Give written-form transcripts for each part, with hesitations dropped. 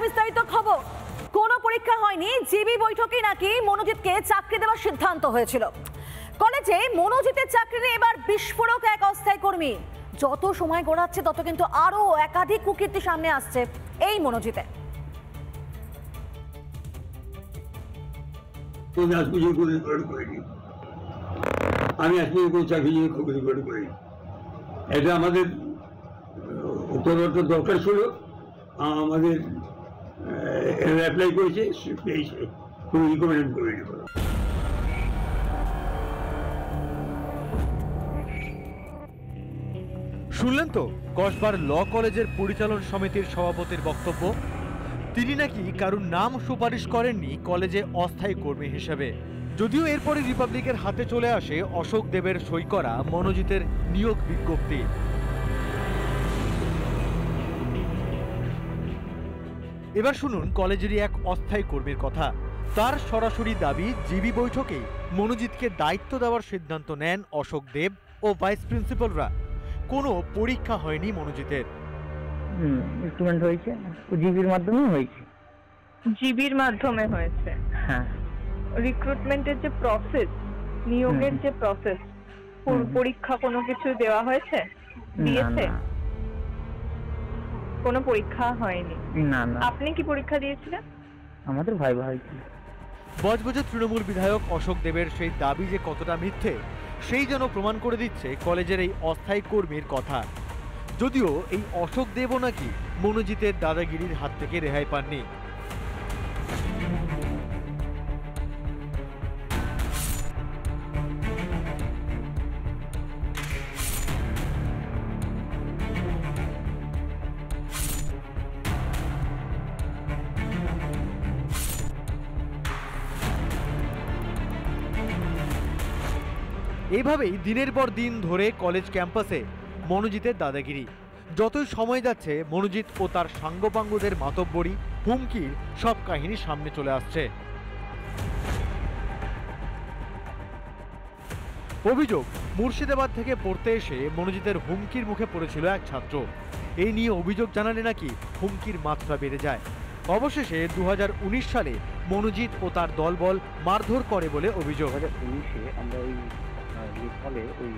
বিস্তারিত খবর। কোনো পরীক্ষা হয়নি, জিবি বৈঠকে নাকি মনোজিৎকে চাকরি দেওয়ার সিদ্ধান্ত হয়েছিল। কলেজে মনোজিতের চাকরি নিয়ে এবার বিস্ফোরক এক অস্থায়ী কর্মী। যত সময় গড়াচ্ছে তত কিন্তু আরো একাধিক কুকীর্তি সামনে আসছে এই মনোজিতে। আমি আজকে কোনো চাকরি করিনি। এটা আমাদের দরকার ছিল, আমাদের অ্যাপ্লাই করেছে, কোনো রিকমেন্ড করিনি। শুনলেন তো কসবার ল কলেজের পরিচালন সমিতির সভাপতির বক্তব্য। তিনি নাকি কারুর নাম সুপারিশ করেননি কলেজে অস্থায়ী কর্মী হিসেবে। যদিও এরপরে রিপাবলিকের হাতে চলে আসে অশোক দেবের সই করা মনোজিতের নিয়োগ বিজ্ঞপ্তি। এবার শুনুন কলেজেরই এক অস্থায়ী কর্মীর কথা। তার সরাসরি দাবি, জিবি বৈঠকে মনোজিৎকে দায়িত্ব দেওয়ার সিদ্ধান্ত নেন অশোক দেব ও ভাইস প্রিন্সিপালরা। কোনো পরীক্ষা হয়নি মনোজিতের। রিক্রুটমেন্ট হয়েছে, জিবির মাধ্যমে হয়েছে। জিবির মাধ্যমে হয়েছে? হ্যাঁ। রিক্রুটমেন্টের যে প্রসেস, নিয়োগের যে প্রসেস, পরীক্ষা কোনো কিছু দেওয়া হয়েছে? দিয়েছে? কোনো পরীক্ষা হয়নি? না না। আপনি কি পরীক্ষা দিয়েছিলেন? আমাদের ভাইবা হয়েছিল। বজবজে তৃণমূল বিধায়ক অশোক দেবের সেই দাবি যে কতটা মিথ্যে, সেই যেন প্রমাণ করে দিচ্ছে কলেজের এই অস্থায়ী কর্মীর কথা। যদিও এই অশোক দেবও নাকি মনোজিতের দাদাগিরির হাত থেকে রেহাই পাননি। এইভাবেই দিনের পর দিন ধরে কলেজ ক্যাম্পাসে মনোজিতের দাদাগিরি। যতই সময় যাচ্ছে মনোজিৎ ও তার সাঙ্গপাঙ্গদের মাতব্বরি, হুমকির সব কাহিনী সামনে চলে আসছে। অভিযোগ, মুর্শিদাবাদ থেকে পড়তে এসে মনোজিতের হুমকির মুখে পড়েছিল এক ছাত্র। এই নিয়ে অভিযোগ জানালে নাকি হুমকির মাত্রা বেড়ে যায়। অবশেষে 2019 সালে মনোজিৎ ও তার দলবল মারধর করে বলে অভিযোগ। 2019-এ আমরা ওই ফলে ওই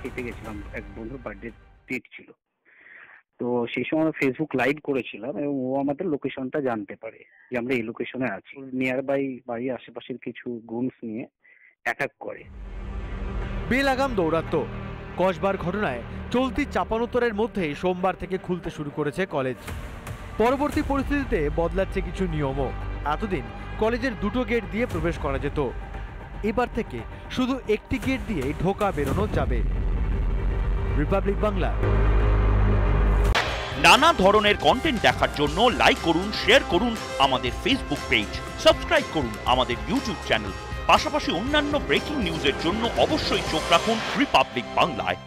খেতে গেছিলাম, এক বন্ধুর বার্থডে ডেট ছিল। তো সেই সময় আমরা ফেসবুক লাইভ করেছিলাম এবং ও আমাদের লোকেশনটা জানতে পারে যে আমরা এই লোকেশনে আছি। নিয়ার বাই বাড়ির আশেপাশের কিছু গুনস নিয়ে অ্যাটাক করে। বেলাগাম দৌরাত্ম। কসবার ঘটনায় চলতি চাপানোত্তরের মধ্যেই সোমবার থেকে খুলতে শুরু করেছে কলেজ। পরবর্তী পরিস্থিতিতে বদলাচ্ছে কিছু নিয়মও। এতদিন কলেজের দুটো গেট দিয়ে প্রবেশ করা যেত, এবার থেকে শুধু একটি গেট দিয়ে ঢোকা বেরোনো যাবে। রিপাবলিক বাংলা। নানা ধরনের কন্টেন্ট দেখার জন্য লাইক করুন, শেয়ার করুন আমাদের ফেসবুক পেজ, সাবস্ক্রাইব করুন আমাদের ইউটিউব চ্যানেল। পাশাপাশি অন্যান্য ব্রেকিং নিউজের জন্য অবশ্যই চোখ রাখুন রিপাবলিক বাংলায়।